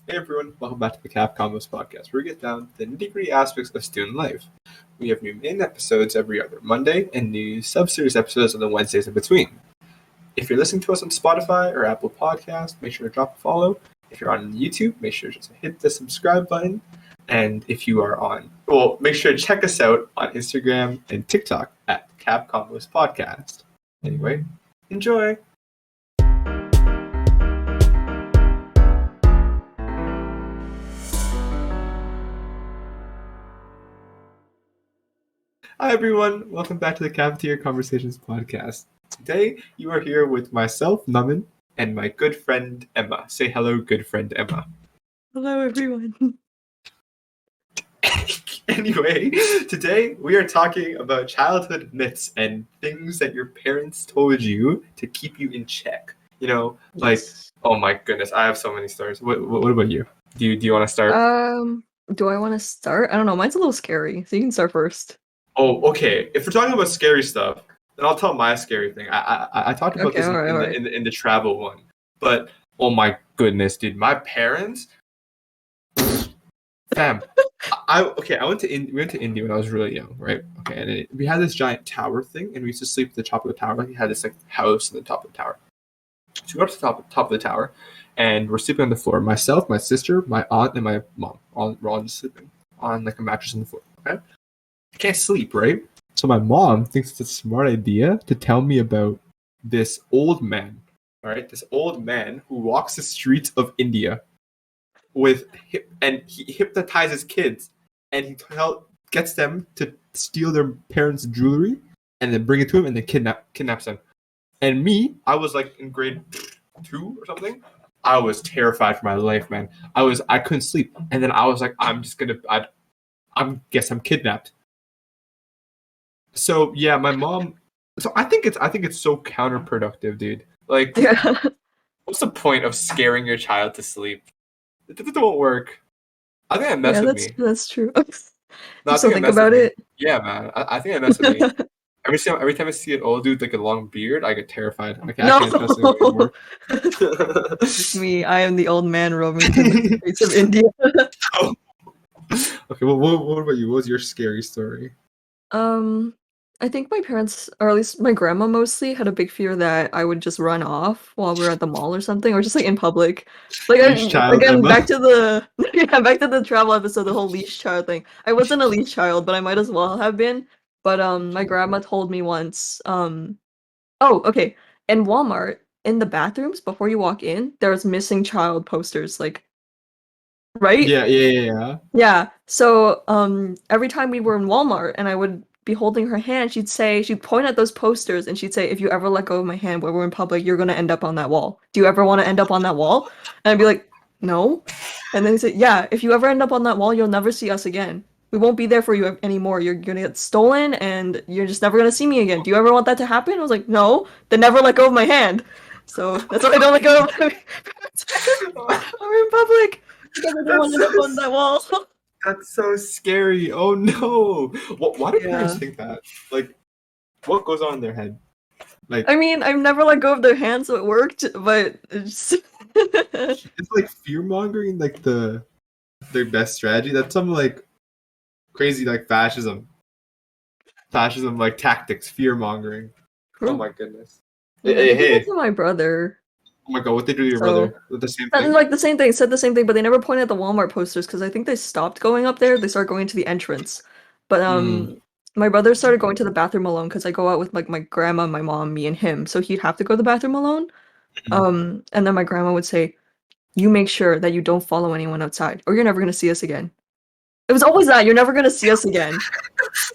Hey everyone, welcome back to the Cap Combos podcast, where we get down to the nitty-gritty aspects of student life. We have new main episodes every other Monday and new sub-series episodes on the Wednesdays in between. If you're listening to us on Spotify or Apple Podcasts, make sure to drop a follow. If you're on YouTube, make sure to hit the subscribe button. And if you are make sure to check us out on Instagram and TikTok at Cap Combos Podcast. Anyway, enjoy! Hi everyone, welcome back to the Cafeteria Conversations podcast. Today you are here with myself, Naman, and my good friend Emma. Say hello, good friend Emma. Hello everyone. Anyway, today we are talking about childhood myths and things that your parents told you to keep you in check. You know, like, oh my goodness, I have so many stories. What about you? Do you want to start? Do I want to start? I don't know, mine's a little scary, so you can start first. Oh, okay. If we're talking about scary stuff, then I'll tell my scary thing. I talked about this in the travel one, but oh my goodness, dude, my parents, fam. We went to India when I was really young, right? Okay, and we had this giant tower thing, and we used to sleep at the top of the tower. Like we had this like house on the top of the tower. So we went up to the top of the tower, and we're sleeping on the floor. Myself, my sister, my aunt, and my mom. We're all just sleeping on like a mattress on the floor. Okay. I can't sleep, right? So my mom thinks it's a smart idea to tell me about this old man, all right? This old man who walks the streets of India and he hypnotizes kids, and he gets them to steal their parents' jewelry and then bring it to him and then kidnaps them. And me, I was like in grade 2 or something. I was terrified for my life, man. I couldn't sleep, and then I was like, I'm kidnapped. So yeah, my mom. So I think it's so counterproductive, dude. Like, what's the point of scaring your child to sleep? It won't work. I think it messed with me. That's true. No, so think about it. Yeah, man. I think it messed with me. Every time I see an old dude with like a long beard, I get terrified. I can't trust him anymore. Me, I am the old man roaming through the streets of India. Okay, well, what about you? What was your scary story? I think my parents, or at least my grandma mostly, had a big fear that I would just run off while we were at the mall or something, or just like in public. Like back to the travel episode, the whole leash child thing. I wasn't a leash child, but I might as well have been. But my grandma told me once, in Walmart, in the bathrooms before you walk in, there's missing child posters, like, right? Yeah. Yeah. So every time we were in Walmart and I would be holding her hand, she'd point at those posters and she'd say, if you ever let go of my hand while we're in public, you're gonna end up on that wall. Do you ever want to end up on that wall? And I'd be like, no. And then he said, yeah, if you ever end up on that wall, you'll never see us again. We won't be there for you anymore. You're gonna get stolen and you're just never gonna see me again. Do you ever want that to happen? I was like, no. Then never let go of my hand. So that's why I don't let go of my parents. I'm in public. Because I don't want to end up on that wall. That's so scary. Oh no. Why do parents think that? Like, what goes on in their head? Like, I mean, I've never let go of their hand, so it worked, but it's like fear mongering, like their best strategy. That's some like crazy like fascism like tactics, fear mongering. Oh my goodness. Hey. To my brother. Oh my god, what they do to your brother? The same thing? Like the same thing, said the same thing, but they never pointed at the Walmart posters because I think they stopped going up there. They started going to the entrance. But my brother started going to the bathroom alone because I go out with like my grandma, my mom, me, and him. So he'd have to go to the bathroom alone. And then my grandma would say, you make sure that you don't follow anyone outside or you're never going to see us again. It was always that, you're never going to see us again.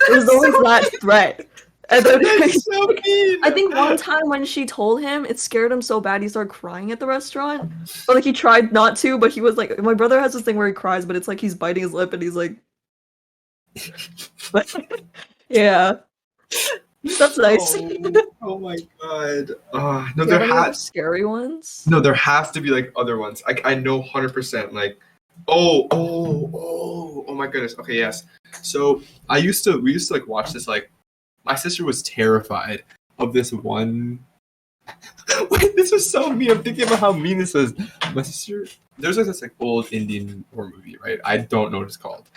It was always that threat. And then, so mean. I think one time when she told him, it scared him so bad he started crying at the restaurant. But like he tried not to, but he was like, my brother has this thing where he cries, but it's like he's biting his lip and he's like, yeah, that's nice. Oh my god. No, there has scary ones. No, there has to be like other ones. I know 100%. Like, oh my goodness. Okay, yes. So we used to like watch this like. My sister was terrified of this one Wait, this was so mean. I'm thinking about how mean this was. My sister, there's like this like old Indian horror movie, right? I don't know what it's called.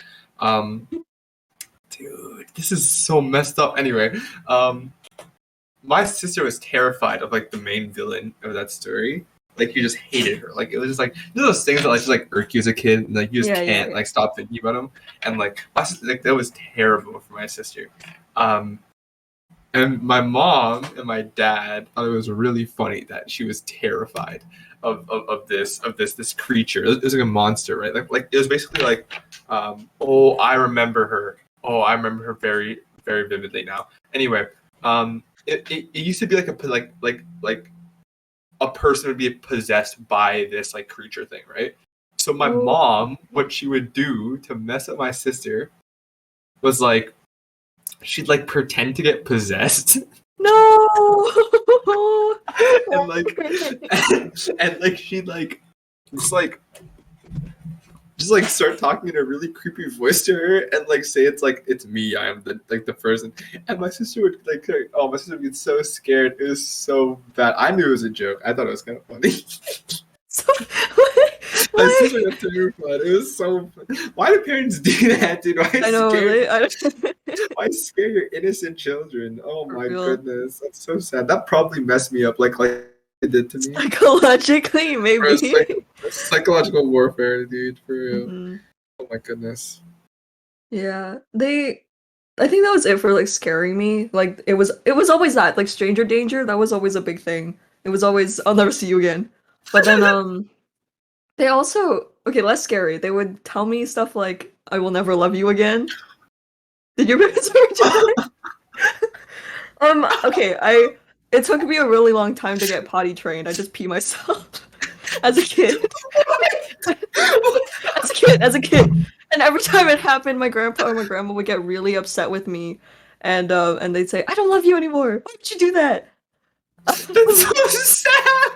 Dude, this is so messed up. Anyway, my sister was terrified of like the main villain of that story. Like you just hated her. Like it was just like those things that like just like irk you as a kid, and like you just can't like stop thinking about them. And like my sister, like that was terrible for my sister. And my mom and my dad thought it was really funny that she was terrified of this creature. It was like a monster, right? Like it was basically like, oh, I remember her. Oh, I remember her very, very vividly now. Anyway, it used to be like a person would be possessed by this like creature thing, right? So my mom, what she would do to mess up my sister was like, she'd like pretend to get possessed. No. and like and like she'd like just like start talking in a really creepy voice to her and like say it's me, I am the person. And my sister would my sister would get so scared. It was so bad. I knew it was a joke. I thought it was kind of funny. My sister got terrified. It was so funny. Why do parents do that, dude? Why scare your innocent children? Oh my goodness, that's so sad. That probably messed me up like it did to me. Psychologically, maybe. Psychological warfare, dude, for real. Mm-hmm. Oh my goodness. Yeah, I think that was it for like scaring me. Like it was always that, like stranger danger. That was always a big thing. It was always, I'll never see you again. But then they also, okay, less scary. They would tell me stuff like, I will never love you again. Did your parents ever do that? Okay, it took me a really long time to get potty trained. I just pee myself as a kid. as a kid. And every time it happened, my grandpa or my grandma would get really upset with me, and they'd say, I don't love you anymore. Why did you do that? That's so sad.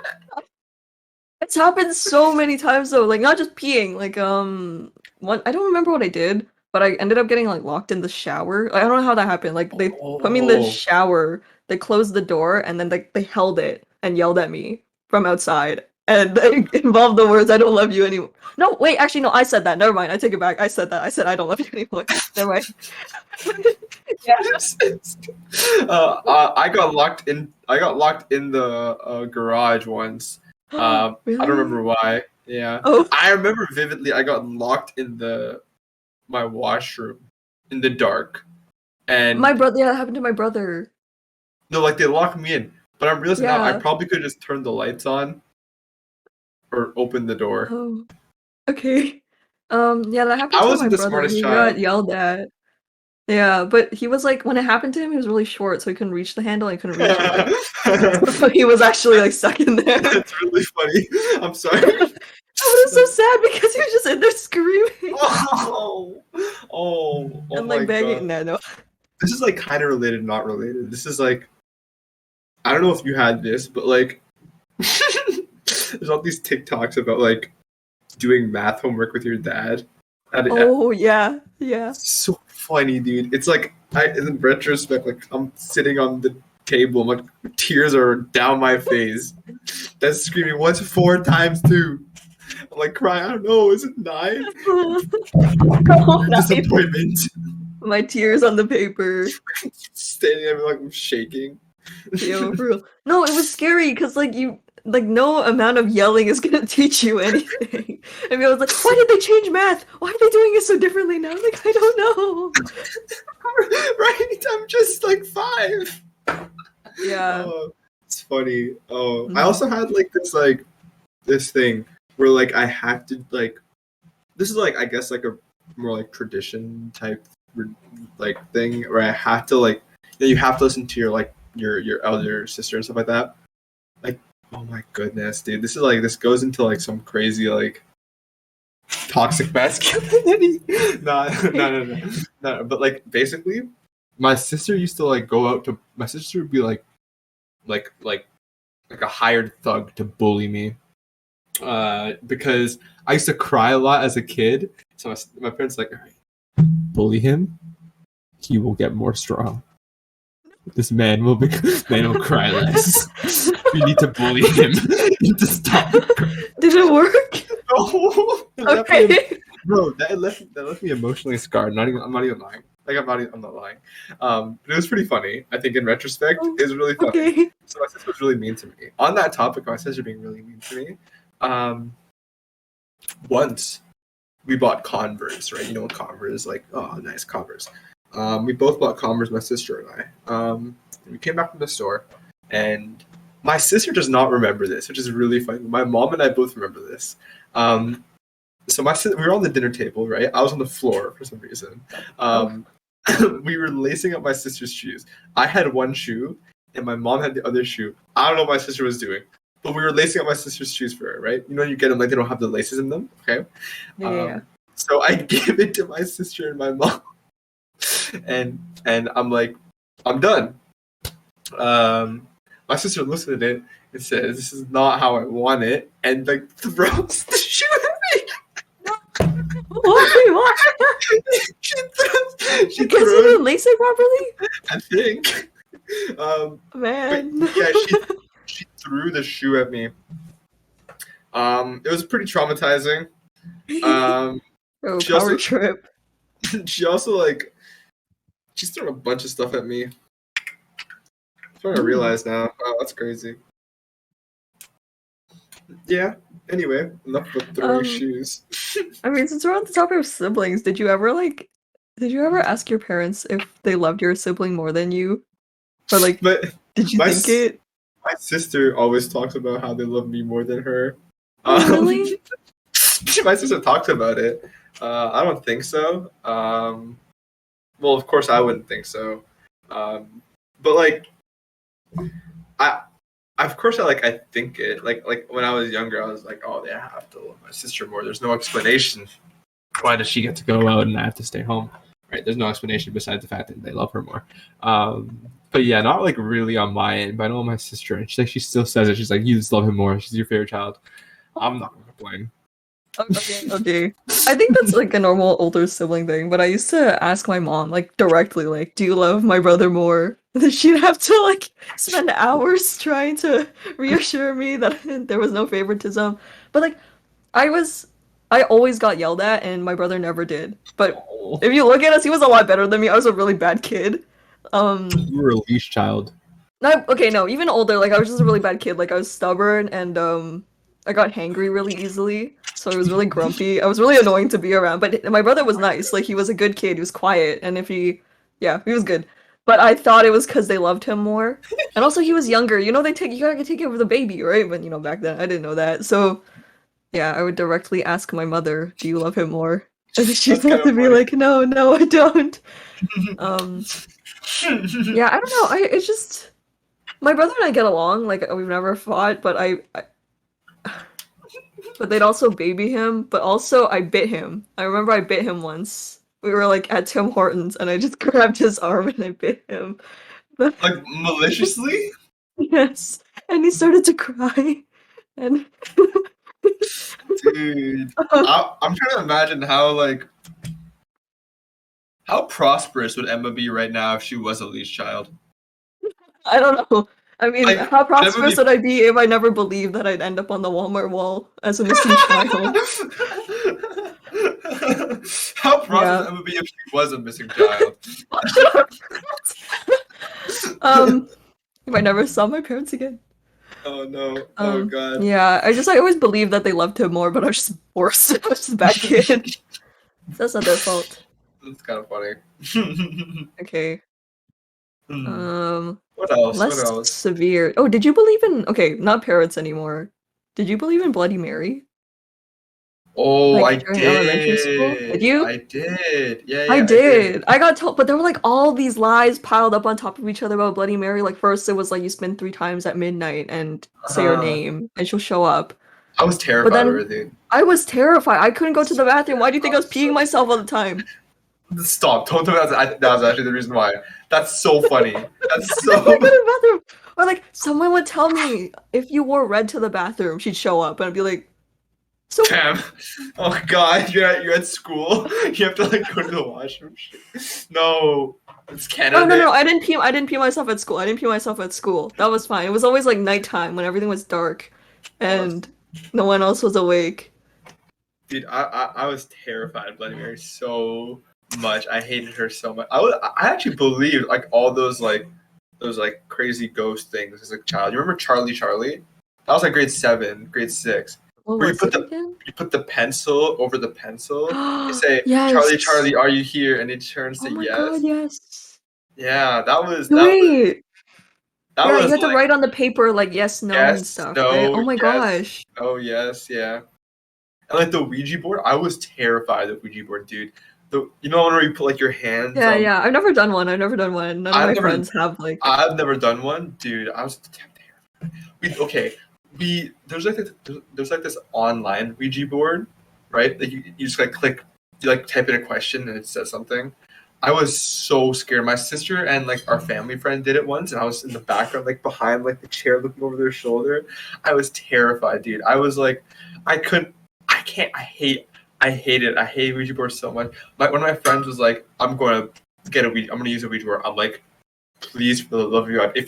It's happened so many times though, like not just peeing, like I don't remember what I did, but I ended up getting like locked in the shower. I don't know how that happened. Like they put me in the shower, they closed the door, and then they held it and yelled at me from outside. And they involved the words, I don't love you anymore. No, wait, actually no, I said that. Never mind. I take it back. I said that. I said I don't love you anymore. Never mind. I got locked in the garage once. Really? I don't remember why. Yeah. Oh. I remember vividly I got locked in my washroom in the dark. And my brother, that happened to my brother. No, like they locked me in. But I'm realizing now I probably could just turn the lights on or open the door. Oh. Okay. Yeah, that happened to my brother. I wasn't the smartest child. Got yelled at. Yeah, but he was like, when it happened to him, he was really short, so he couldn't reach the handle. He couldn't reach it. So he was actually like stuck in there. That's really funny. I'm sorry. It was so sad because he was just in there screaming. And like begging. No. This is like kind of related, not related. This is like, I don't know if you had this, but like, there's all these TikToks about like doing math homework with your dad. Yeah. So funny, dude. It's like in retrospect, like I'm sitting on the table, like tears are down my face. That's screaming, what's 4 times 2? I'm like crying, I don't know, is it 9? Disappointment. My tears on the paper. Standing there like I'm shaking. Yeah, for real. No, it was scary because like no amount of yelling is gonna teach you anything. I mean, I was like, why did they change math? Why are they doing it so differently now? I'm like, I don't know. Right? I'm just like 5. Yeah. Oh, it's funny. Oh, I also had like this thing where like I had to like, this is like I guess like a more like tradition type like thing where I have to like, you have to listen to your elder sister and stuff like that. Like, oh my goodness, dude. This goes into like some crazy like toxic masculinity. No. But like basically, my sister used to like go out to. My sister would be like a hired thug to bully me, because I used to cry a lot as a kid. So my parents were like, all right, bully him. He will get more strong. This man will cry less. We need to bully him to stop. Did it work? No. Okay. Bro, that left me emotionally scarred. I'm not even lying. Like I'm not lying. But it was pretty funny. I think in retrospect, it was really funny. Okay. So my sister was really mean to me. On that topic, my sister being really mean to me. Once we bought Converse, right? You know what Converse, like, oh, nice Converse. We both bought Converse, my sister and I. We came back from the store, and my sister does not remember this, which is really funny. My mom and I both remember this. So we were on the dinner table, right? I was on the floor for some reason. We were lacing up my sister's shoes. I had one shoe, and my mom had the other shoe. I don't know what my sister was doing, but we were lacing up my sister's shoes for her, right? You know, you get them like they don't have the laces in them, okay? Yeah. So I gave it to my sister and my mom, and I'm like, I'm done. My sister looks at it and says, "This is not how I want it," and like throws the shoe at me. What? She Because you didn't lace it properly? I think. Man. Yeah, she threw the shoe at me. It was pretty traumatizing. She power also- trip. She also like she's thrown a bunch of stuff at me. I'm trying to realize now. Wow, that's crazy. Yeah. Anyway, enough with throwing shoes. I mean, since we're on the topic of siblings, did you ever ask your parents if they loved your sibling more than you? Or like, But did you think it? my sister always talks about how they love me more than her. Oh, really? My sister talks about it. I don't think so. Well, of course, I wouldn't think so. But like, I think it. Like when I was younger, I was like, oh, they have to love my sister more. There's no explanation. Why does she get to go out and I have to stay home? Right? There's no explanation besides the fact that they love her more. But yeah, not like really on my end. But I know my sister, and she still says it. She's like, you just love him more. She's your favorite child. I'm not gonna complain. Okay. I think that's like a normal older sibling thing, but I used to ask my mom like directly, like, do you love my brother more? And then she'd have to like spend hours trying to reassure me that there was no favoritism. But like I always got yelled at and my brother never did. But if you look at us, he was a lot better than me. I was a really bad kid. You were a Leash child. No, even older, like I was just a really bad kid. Like I was stubborn and I got hangry really easily, so I was really grumpy. I was really annoying to be around, but my brother was nice. Like, he was a good kid. He was quiet, and he was good. But I thought it was because they loved him more. And also, he was younger. You know, you gotta take care of the baby, right? But, back then, I didn't know that. So, yeah, I would directly ask my mother, do you love him more? And she'd have to be like, no, I don't. Yeah, I don't know. It's just... My brother and I get along. Like, we've never fought, but but they'd also baby him, but also I bit him. I remember I bit him once. We were like at Tim Hortons and I just grabbed his arm and I bit him. But, like maliciously? Yes. And he started to cry. And dude, I'm trying to imagine how prosperous would Emma be right now if she was a Leash child? I don't know. I mean, like, how prosperous would I be if I never believed that I'd end up on the Walmart wall as a missing child? How prosperous Emma would be if she was a missing child? If I never saw my parents again. Oh no! Oh god! Yeah, I always believed that they loved him more, but I was just worse. I was just a bad kid. That's not their fault. That's kind of funny. Okay. What else? Less severe. Oh, did you believe in? Okay, not parrots anymore. Did you believe in Bloody Mary? Oh, like, I did. Elementary school? Did you? I did. Yeah, I did. I got told, but there were like all these lies piled up on top of each other about Bloody Mary. Like first, it was like you spin 3 times at midnight and say her name, and she'll show up. I was terrified of everything. I was terrified. I couldn't go to the bathroom. Why do you think I was peeing myself all the time? Stop! Don't tell me that was actually the reason why. That's so funny. That's so. I go to the bathroom. Or like someone would tell me if you wore red to the bathroom, she'd show up, and I'd be like, So Damn. Oh god, you're at school. You have to like go to the washroom. No, it's oh Canada no Day. no, I didn't pee myself at school. I didn't pee myself at school. That was fine. It was always like nighttime when everything was dark Oh, and no one else was awake. dude, I was terrified of Bloody Mary so much. I hated her so much. I actually believed like all those like crazy ghost things as a child. You remember Charlie? That was like grade 7, grade 6. What Where was it again? you put the pencil over the pencil. You say, Yes. Charlie, are you here? And it turns Oh to my God, yes. yes. Yeah, Wait. that Yeah, you was had to like write on the paper like yes, no, and yes, stuff, right? no, Oh my yes, gosh. no, yes, yeah. And like the Ouija board, I was terrified of Ouija board, dude. You know when you put like your hands Yeah, on. yeah. I've never done one. I've never done one. None of I've my never, friends have like. I've never done one, dude. I was terrified. Okay, there's like this online Ouija board, right? That you just like click, you like type in a question and it says something. I was so scared. My sister and like our family friend did it once, and I was in the background, like behind like the chair, looking over their shoulder. I was terrified, dude. I was like, I couldn't, I can't, I hate it. I hate Ouija boards so much. One of my friends was like, I'm going to get a Ouija. I'm going to use a Ouija board. I'm like, please, for the love of God, Stay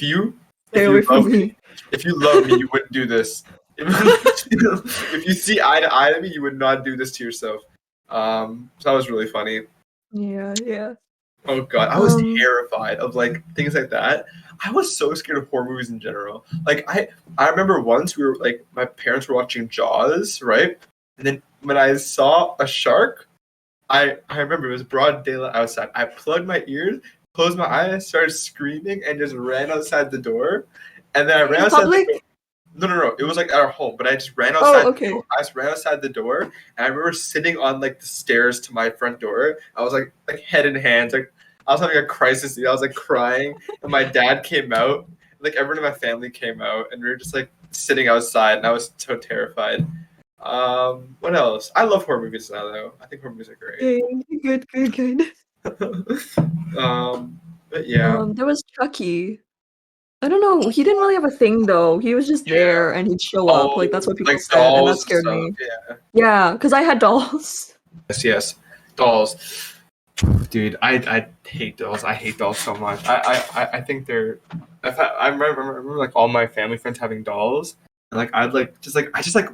if away you from love me. if you love me, you wouldn't do this. If you see eye to eye to me, you would not do this to yourself. So that was really funny. Yeah, yeah. Oh god, I was Um, terrified of like things like that. I was so scared of horror movies in general. Like I remember once we were like my parents were watching Jaws, right? And then when I saw a shark, I remember it was broad daylight outside. I plugged my ears, closed my eyes, started screaming, and just ran outside the door. And then I ran in outside the door. public? No. It was like at our home, but I just ran Oh, outside the okay. door. I just ran outside the door, and I remember sitting on like the stairs to my front door. I was like head in hands, like I was having a crisis. I was like crying, and my dad came out. Like everyone in my family came out, and we were just like sitting outside, and I was so terrified. What else? I love horror movies now, though. I think horror movies are great. Okay, good, good, good. But yeah, There was Chucky. I don't know. He didn't really have a thing though. He was just yeah. there and he'd show up. Oh, Like that's what people like said, and that dolls and scared stuff. me. Yeah. Yeah, because I had dolls. Yes, dolls. Dude, I hate dolls. I hate dolls so much. I think they're. I remember like all my family friends having dolls, and like I'd like I just like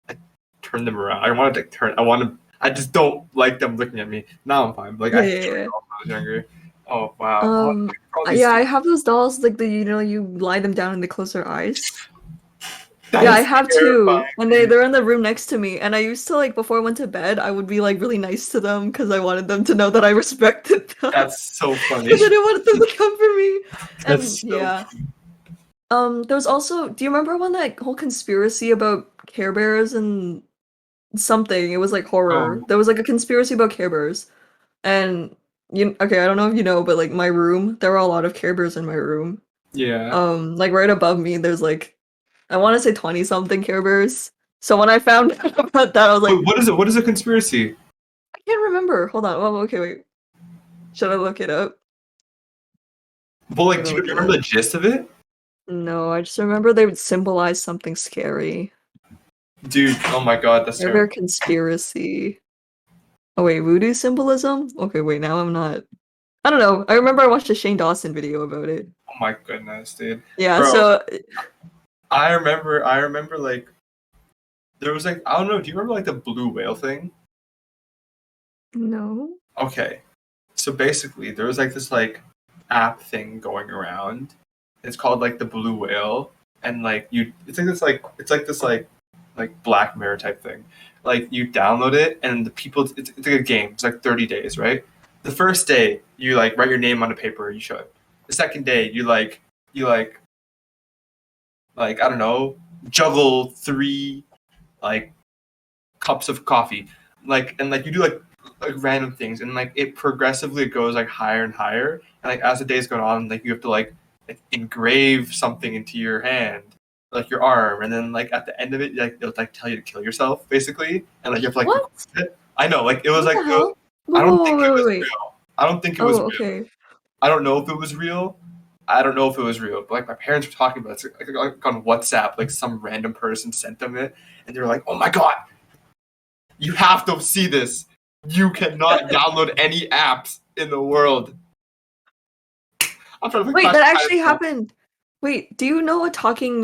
I turn them around. I wanted to turn. I want to. I just don't like them looking at me. Now I'm fine. Like Yeah, I yeah, hated yeah. dolls when I was younger. Oh wow. Um, All these yeah, I things. have those dolls. Like the you lie them down and they close their eyes. That Yeah, I is have two, terrifying, and dude. they're in the room next to me. And I used to like before I went to bed, I would be like really nice to them because I wanted them to know that I respected them. That's so funny. Because I didn't want them to come for me. And That's so yeah, there was also. Do you remember when that whole conspiracy about Care Bears and something? It was like horror. oh There was like a conspiracy about Care Bears, and you. Okay, I don't know if you know, but like my room, there were a lot of Care Bears in my room. yeah. Like right above me, there's like I want to say 20 something Care Bears. So when I found out about that, I was like, Wait, what is it? What is a conspiracy? I can't remember. Hold on. Oh, okay, wait. Should I look it up? Well, I'm like, gonna do look you it remember up. the gist of it? No, I just remember they would symbolize something scary. Dude, oh my god, that's Care Bear terrible. conspiracy. Oh wait, voodoo symbolism? Okay, wait, now I'm not. I don't know. I remember I watched a Shane Dawson video about it. Oh my goodness, dude. Yeah, Bro, so I remember like there was like I don't know, do you remember like the blue whale thing? no. Okay. So basically there was like this like app thing going around. It's called like the blue whale and like you it's like this like Black Mirror type thing. Like you download it and the people it's like a game. It's like 30 days, right? The first day you like write your name on a paper, you show it. The second day you like I don't know, juggle 3 like cups of coffee. Like and like you do like random things and like it progressively goes like higher and higher. And like as the days go on, like you have to like engrave something into your hand like your arm, and then like at the end of it, like they'll like tell you to kill yourself, basically, and like you have to like What? record it. I know, like it was What like the hell? I Whoa, don't whoa, think whoa, it wait, wait, was wait. real. I don't think it was Oh, real. okay. I don't know if it was real. I don't know if it was real, but like my parents were talking about it. It's like on WhatsApp, like some random person sent them it, and they were like, "Oh my god!" You have to see this. You cannot download any apps in the world. I'm trying to Wait, that actually happened. Wait, do you know what Talking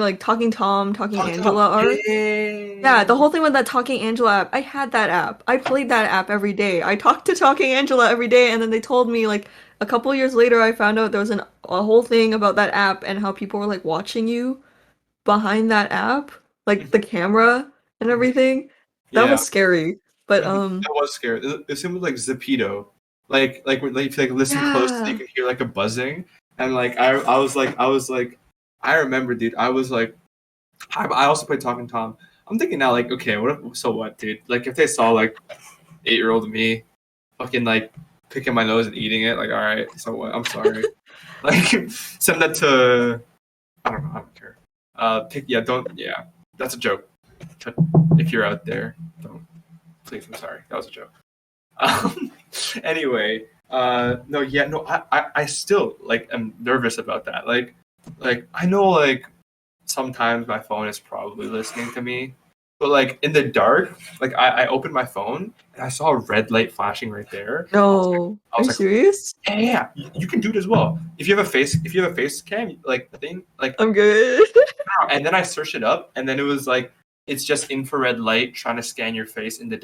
Tom, Talking Angela are? Yeah, the whole thing with that Talking Angela app. I had that app. I played that app every day. I talked to Talking Angela every day, and then they told me like a couple years later, I found out there was a whole thing about that app and how people were like watching you behind that app, like the camera and everything. That was scary. But that was scary. It seemed like Zepeto. Like if you listen closely, you can hear like a buzzing. And like I was like I remember, dude. I was like I also played Talking Tom. I'm thinking now, like, okay, so what, dude? Like if they saw like 8-year-old me fucking like picking my nose and eating it, like, all right, so what? I'm sorry. Like send that to I don't know, I don't care. That's a joke. If you're out there, don't. Please, I'm sorry. That was a joke. Anyway, I still like am nervous about that. Like I know like sometimes my phone is probably listening to me, but like in the dark, like I opened my phone and I saw a red light flashing right there. no, are you serious? Yeah, you can do it as well. If you have a face cam, like the thing, like I'm good. and then I searched it up, and then it was like it's just infrared light trying to scan your face in the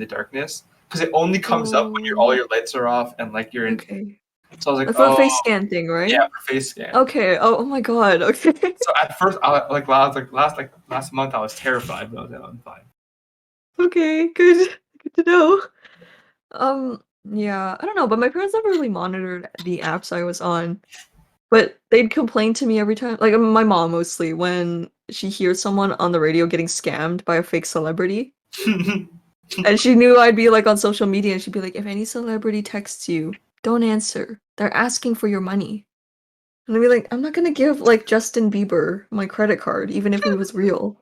darkness, because it only comes up when all your lights are off and like you're in. Okay. So I was like, that's the face scan thing, right? Yeah, for face scan. Okay. Oh my god. Okay. So at first, last month, I was terrified, but I was like, I'm fine. Okay, good to know. Yeah, I don't know, but my parents never really monitored the apps I was on. But they'd complain to me every time, like my mom mostly, when she hears someone on the radio getting scammed by a fake celebrity. And she knew I'd be like on social media, and she'd be like, if any celebrity texts you, don't answer. They're asking for your money. And I'd be like, I'm not gonna give like Justin Bieber my credit card, even if it was real.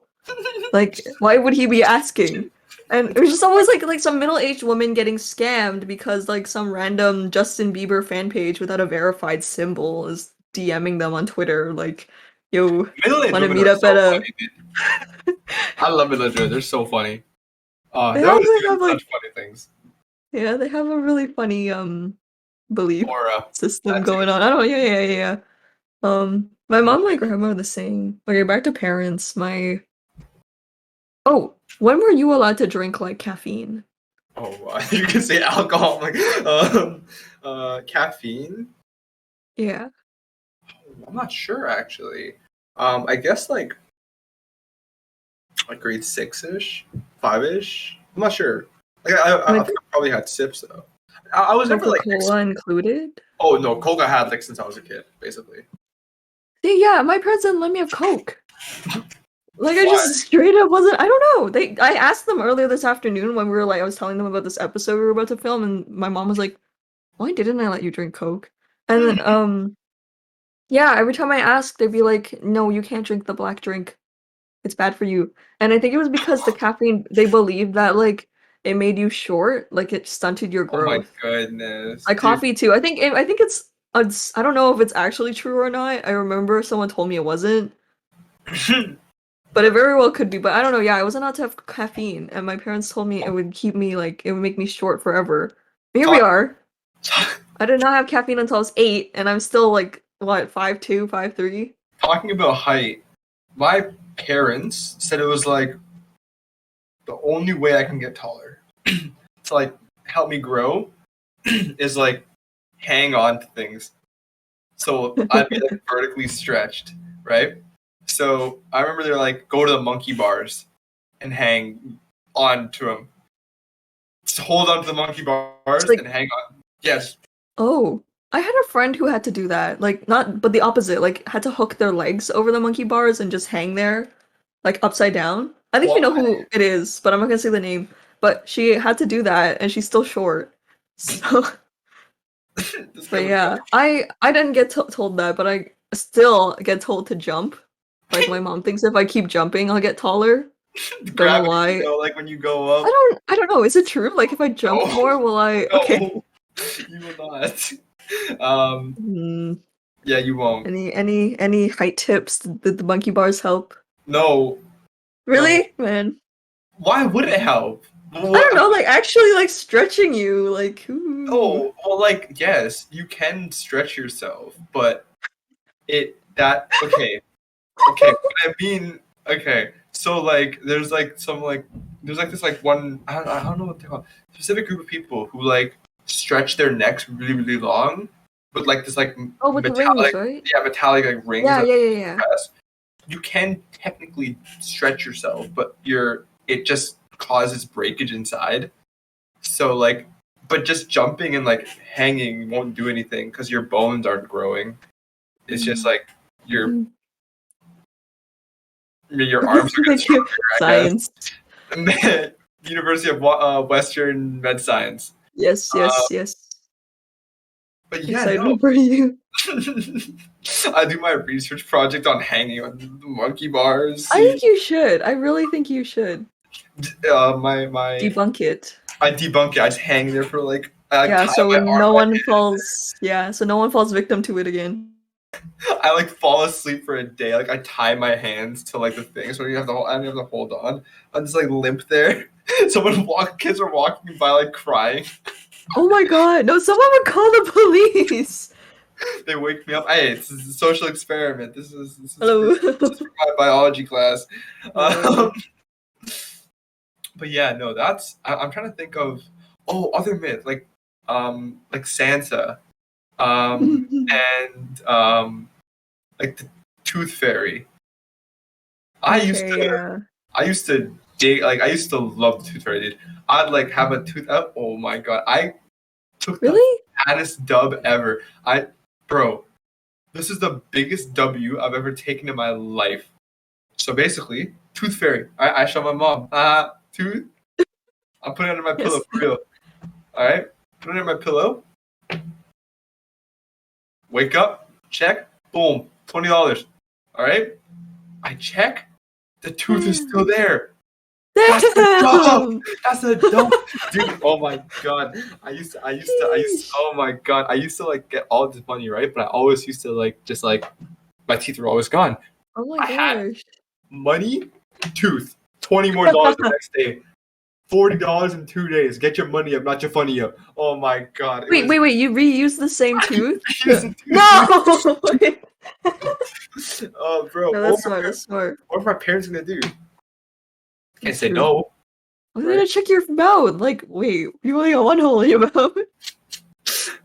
Like, why would he be asking? And it was just always like some middle-aged woman getting scammed because like some random Justin Bieber fan page without a verified symbol is DMing them on Twitter like, yo, wanna meet up at a I love middle-aged women, they're so funny. they they're always have doing like such funny things. Yeah, they have a really funny belief Aura. system going on. I don't yeah. My mom and my grandma are the same. Okay, back to parents. When were you allowed to drink like caffeine? Oh, you can say alcohol. Like, caffeine. Yeah. I'm not sure actually. I guess like grade 6-ish, 5-ish. I'm not sure. Like I probably had sips though. I was never like Coca-Cola included. Oh no, Coke I had like since I was a kid, basically. See, yeah, my parents didn't let me have Coke. Like I just straight up wasn't. I don't know. I asked them earlier this afternoon when we were like, I was telling them about this episode we were about to film, and my mom was like, "Why didn't I let you drink Coke?" And then yeah, every time I asked, they'd be like, "No, you can't drink the black drink. It's bad for you." And I think it was because the caffeine. They believed that like it made you short, like it stunted your growth. Oh my goodness. Like coffee too. I think it's. I don't know if it's actually true or not. I remember someone told me it wasn't. But it very well could be. But I don't know. Yeah, I wasn't allowed to have caffeine, and my parents told me it would keep me it would make me short forever. Here we are. I did not have caffeine until I was 8, and I'm still like what 5'2", 5'3". Talking about height, my parents said it was like the only way I can get taller to like help me grow is like hang on to things. So I'd be like vertically stretched, right? So I remember they're like, go to the monkey bars and hang on to them. Just hold on to the monkey bars and hang on. Yes. Oh, I had a friend who had to do that. Like but the opposite. Like had to hook their legs over the monkey bars and just hang there, like upside down. I think you know who it is, but I'm not gonna say the name. But she had to do that, and she's still short. So. But yeah, I didn't get told that, but I still get told to jump. Like my mom thinks if I keep jumping, I'll get taller. Don't know why. You know, like when you go up. I don't know. Is it true? Like if I jump more, will I? No, okay. You will not. Yeah, you won't. Any height tips? Did the monkey bars help? No. Really, man? Why would it help? I don't know, like actually like stretching you, like ooh. Oh, well, like yes, you can stretch yourself, but okay. What I mean, okay. So like, there's like there's like this like one I don't know what they call it, specific group of people who like stretch their necks really really long, with like this like Oh, with the rings, metallic right? metallic like rings. Yeah. Press. You can technically stretch yourself, but it just causes breakage inside. So like, but just jumping and like hanging won't do anything because your bones aren't growing. It's just like your arms are gonna Thank you. stronger, I Science. guess. University of Western Med Science. Yes. But yeah, Excited for you. I do my research project on hanging on monkey bars. I think you should. I really think you should. My Debunk it. I debunk it. I just hang there for like. Yeah, so no one falls. Yeah, so no one falls victim to it again. I like fall asleep for a day. Like I tie my hands to like the thing, so I don't have to hold on. I'm just like limp there. Kids are walking by like crying. Oh my god! No, someone would call the police. They wake me up. Hey, it's a social experiment. This is Hello. this is for my biology class. But yeah, no, I'm trying to think of other myths like Santa, and like the Tooth Fairy. I used to dig, like I used to love the Tooth Fairy, dude. I'd like have a tooth up. Oh my god, I took the fattest dub ever. Bro, this is the biggest W I've ever taken in my life. So basically, Tooth Fairy. I show my mom. Tooth. I'm putting it under my pillow for real. All right, put it under my pillow. Wake up, check, boom, $20. All right, I check, the tooth is still there. That's a dumb, dude. Oh my god, I used to. Oh my god, I used to like get all this money, right? But I always used to like just like my teeth were always gone. Oh my gosh. Had money, tooth, $20 more the next day. $40 in 2 days. Get your money up, not your funny up. Oh my god. Wait. You reused the same tooth? No! Oh, bro. No, that's smart. What are my parents gonna do? Can't say no. I'm gonna check your mouth. Like, wait, you only got one hole in your mouth.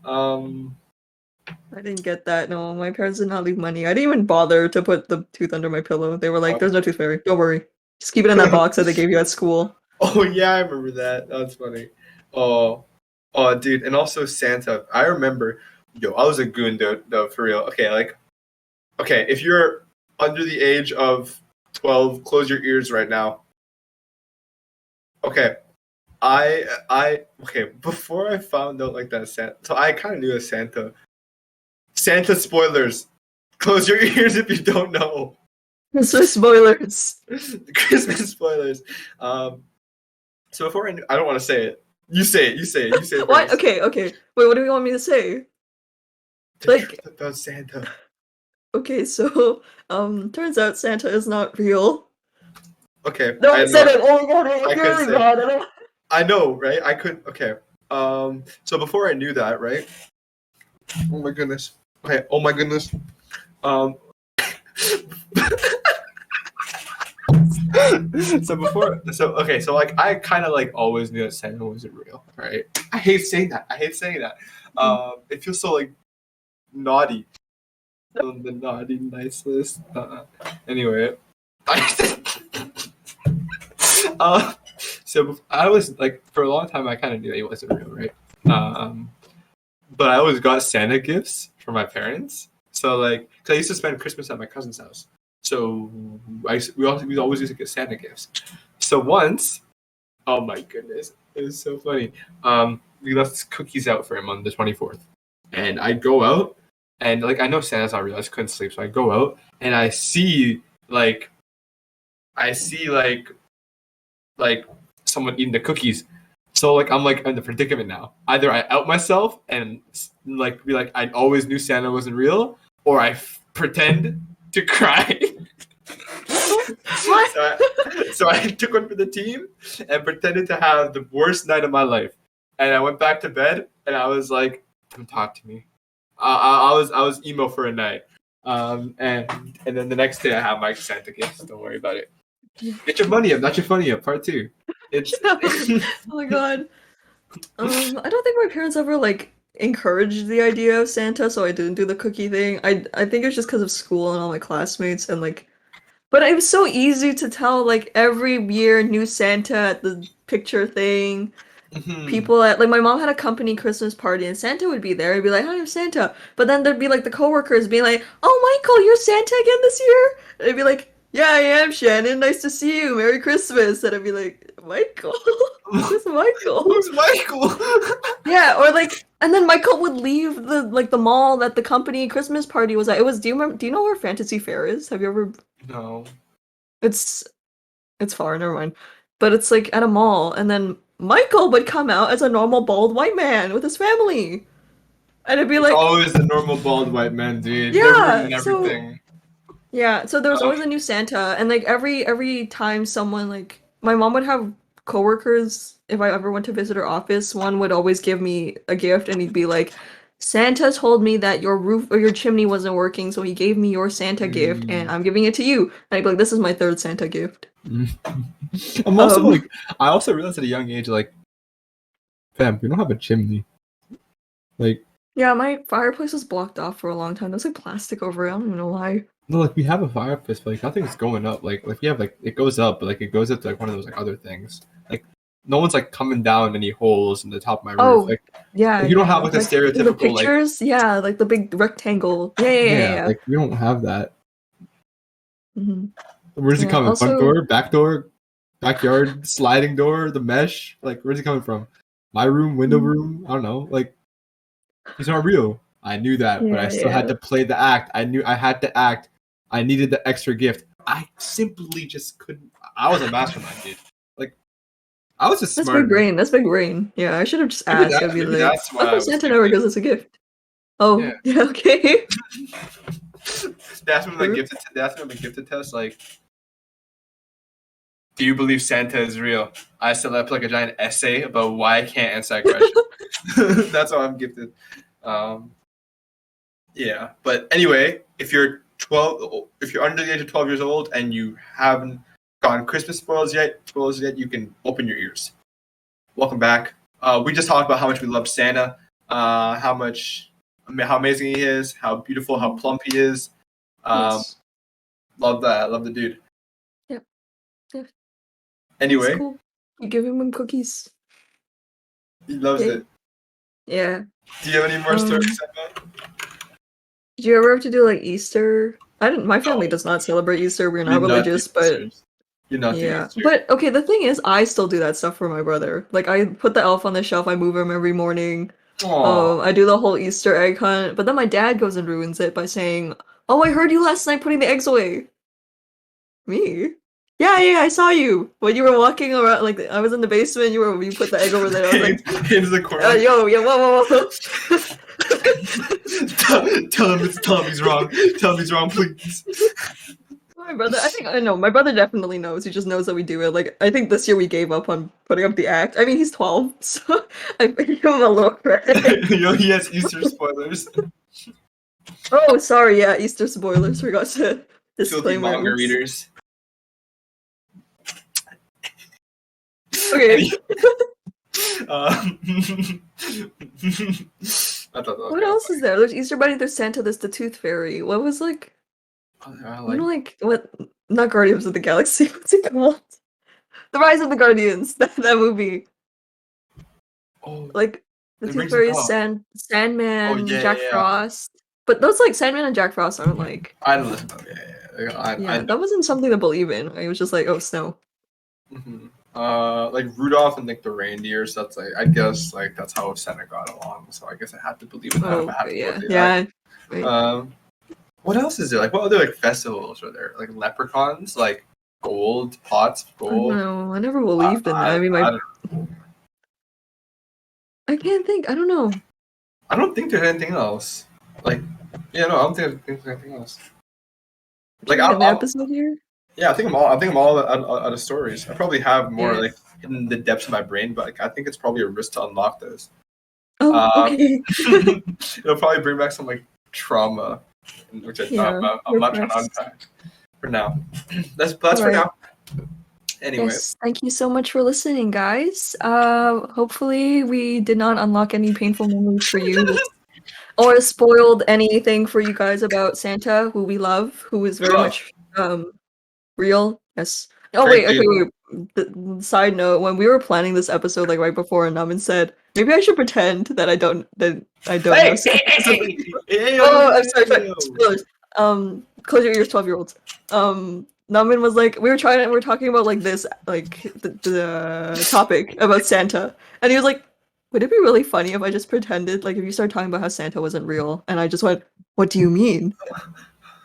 I didn't get that. No, my parents did not leave money. I didn't even bother to put the tooth under my pillow. They were like, "There's no tooth fairy. Don't worry. Just keep it in that box that they gave you at school." Oh yeah, I remember that. That's funny. Oh, dude, and also Santa. I remember, I was a goon, though, for real. Okay, if you're under the age of 12, close your ears right now. Okay, before I found out like that Santa, so I kind of knew a Santa. Santa spoilers. Close your ears if you don't know. Christmas spoilers. Christmas spoilers. So before I don't want to say it. You say it. What? Okay. Wait, what do you want me to say? The truth about Santa. Okay, so turns out Santa is not real. Okay. No, I said it. Oh my god, it's really bad. I know, right? I could. Okay. So before I knew that, right? Oh my goodness. Okay. Oh my goodness. So like I kind of like always knew that Santa wasn't real, right? I hate saying that. It feels so like naughty. On the naughty nice list. Anyway, so I was like for a long time I kind of knew that he wasn't real, right? But I always got Santa gifts from my parents. So like, cause I used to spend Christmas at my cousin's house. So we always used to get Santa gifts. So once, oh my goodness, it was so funny. We left cookies out for him on the 24th, and I go out, and like I know Santa's not real. I just couldn't sleep, so I go out and I see like someone eating the cookies. So like I'm like in the predicament now. Either I out myself and like be like I always knew Santa wasn't real, or I pretend to cry. What? So I took one for the team and pretended to have the worst night of my life. And I went back to bed and I was like, "Don't talk to me." I was emo for a night. And then the next day I have my Santa gifts. Don't worry about it. Get your money up, not your funny up. Part 2. It's Oh my god. I don't think my parents ever like encouraged the idea of Santa, so I didn't do the cookie thing. I think it was just because of school and all my classmates and like. But it was so easy to tell, like, every year, new Santa at the picture thing. People at, like, my mom had a company Christmas party, and Santa would be there. I'd be like, hi, I'm Santa. But then there'd be, like, the coworkers being like, oh, Michael, you're Santa again this year? And I'd be like, yeah, I am, Shannon. Nice to see you. Merry Christmas. And I'd be like, Michael? Who's Michael? Who's Michael? Yeah, or, like, and then Michael would leave the mall that the company Christmas party was at. It was, do you know where Fantasy Fair is? Have you ever... No. It's far, never mind. But it's like at a mall, and then Michael would come out as a normal bald white man with his family. And it'd be like Always the normal bald white man, dude. Yeah, They're ruining so- everything. Yeah, so there was always a new Santa, and like every time someone like my mom would have coworkers, if I ever went to visit her office, one would always give me a gift and he'd be like, Santa told me that your roof or your chimney wasn't working, so he gave me your Santa gift and I'm giving it to you. And I'd be like, this is my third Santa gift. I'm also like, I also realized at a young age, like, fam, we don't have a chimney. Like, yeah, my fireplace was blocked off for a long time. There's like plastic over it. I don't even know why. no, like we have a fireplace, but like nothing's going up. Like we have like it goes up, but like it goes up to like one of those like other things. Like no one's like coming down any holes in the top of my roof. Oh, Like yeah, you don't yeah. have like the The stereotypical pictures, yeah, like the big rectangle. Yeah. like we don't have that. hmm Where's it Yeah, coming? Front also- door, back door, backyard, sliding door, the mesh? Like where's it coming from? My room, window Mhm. room? I don't know. Like it's not real. I knew that, but I Yeah, still had yeah. to play the act. I knew I had to act. I needed the extra gift. I simply just couldn't. I was a mastermind, dude. Like I was just That's smart. big brain. That's big brain. Yeah, I should have just Maybe asked. I'd be maybe like, that's why how I come was Santa big never brain. gives us a gift? Oh, Yeah. yeah, okay. That's when True. the gifted test. Like, do you believe Santa is real? I still have like a giant essay about why I can't answer that question. That's how I'm gifted. Yeah, but anyway, if you're under the age of 12 years old and you haven't gotten Christmas spoils yet, you can open your ears. Welcome back. We just talked about how much we love Santa, how amazing he is, how beautiful, how plump he is. Yes. Love that. Love the dude. Yep. Yep. Anyway, It's cool. You give him cookies. he loves Okay. it. Yeah. Do you have any more stories, Emma? Did you ever have to do like Easter? My family does not celebrate Easter. We're not religious, but You're not yeah. Easter. But okay, the thing is, I still do that stuff for my brother. Like I put the elf on the shelf. I move him every morning. Aw. I do the whole Easter egg hunt. But then my dad goes and ruins it by saying, "Oh, I heard you last night putting the eggs away." Me? Yeah, I saw you when you were walking around. Like I was in the basement. You put the egg over there. I was like, into the corner. yo, whoa. Tell him he's wrong. Tell him he's wrong, please. My brother, I think I know. My brother definitely knows. He just knows that we do it. Like I think this year we gave up on putting up the act. I mean, he's 12, so I give him a little credit. Yo, he has Easter spoilers. Oh, sorry. Yeah, Easter spoilers. Forgot to Filthy disclaim manga it. readers. Okay. I thought that was What else is there? There's Easter Bunny. There's Santa. There's the Tooth Fairy. What was like? I You know, like what? Not Guardians of the Galaxy. What's it called? The Rise of the Guardians. That movie. Oh, Like the It Tooth rings a Fairy, bell. Sandman, yeah, Jack yeah. Frost. But those like Sandman and Jack Frost aren't like. I don't listen to them. Yeah. Yeah, that wasn't something to believe in. I was just like, oh, snow. Like Rudolph and like the reindeers. That's like I guess like that's how Santa got along. So I guess I had to believe in that. Oh, if I had to yeah, believe yeah. that. Right. What else is there? Like what other like festivals are there? Like leprechauns, like gold pots of gold. No, I never believed in that. I mean, I can't think. I don't know. I don't think there's anything else. Like, yeah, no, I don't think there's anything else. Like, Can we end the episode here? Yeah, I think I'm all out of stories. I probably have more Yeah. like in the depths of my brain, but like, I think it's probably a risk to unlock those. Oh, okay. It'll probably bring back some like trauma, which Yeah, I'm not trying to repressed. unpack for now. That's for Right. now. Anyway, Yes, thank you so much for listening, guys. Hopefully we did not unlock any painful memories for you or spoiled anything for you guys about Santa, who we love, who is very love. much real. Yes. Oh Very wait, okay, big. wait. Side note, when we were planning this episode, like right before, Naman said, maybe I should pretend that I don't know Hey, Santa. hey, yo, Oh, I'm sorry. yo. Spoilers. Close your ears, 12-year-olds. Namin was like, we were talking about like this, like the topic about Santa, and he was like, would it be really funny if I just pretended, like, if you start talking about how Santa wasn't real, and I just went, what do you mean?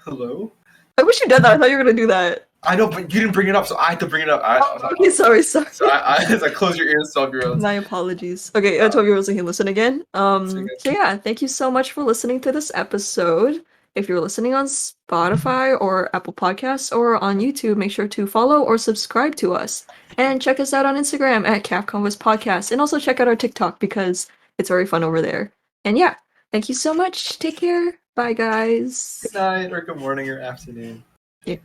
Hello. I wish you did that. I thought you were gonna do that. I know, but you didn't bring it up, so I had to bring it up. Oh, okay, sorry. So I close your ears, 12-year-olds. My apologies. Okay, 12-year-olds can listen again. So yeah, thank you so much for listening to this episode. If you're listening on Spotify or Apple Podcasts or on YouTube, make sure to follow or subscribe to us. And check us out on Instagram at CAFConvos Podcast. And also check out our TikTok because it's very fun over there. And yeah, thank you so much. Take care. Bye, guys. Good night, or good morning, or afternoon. Yeah.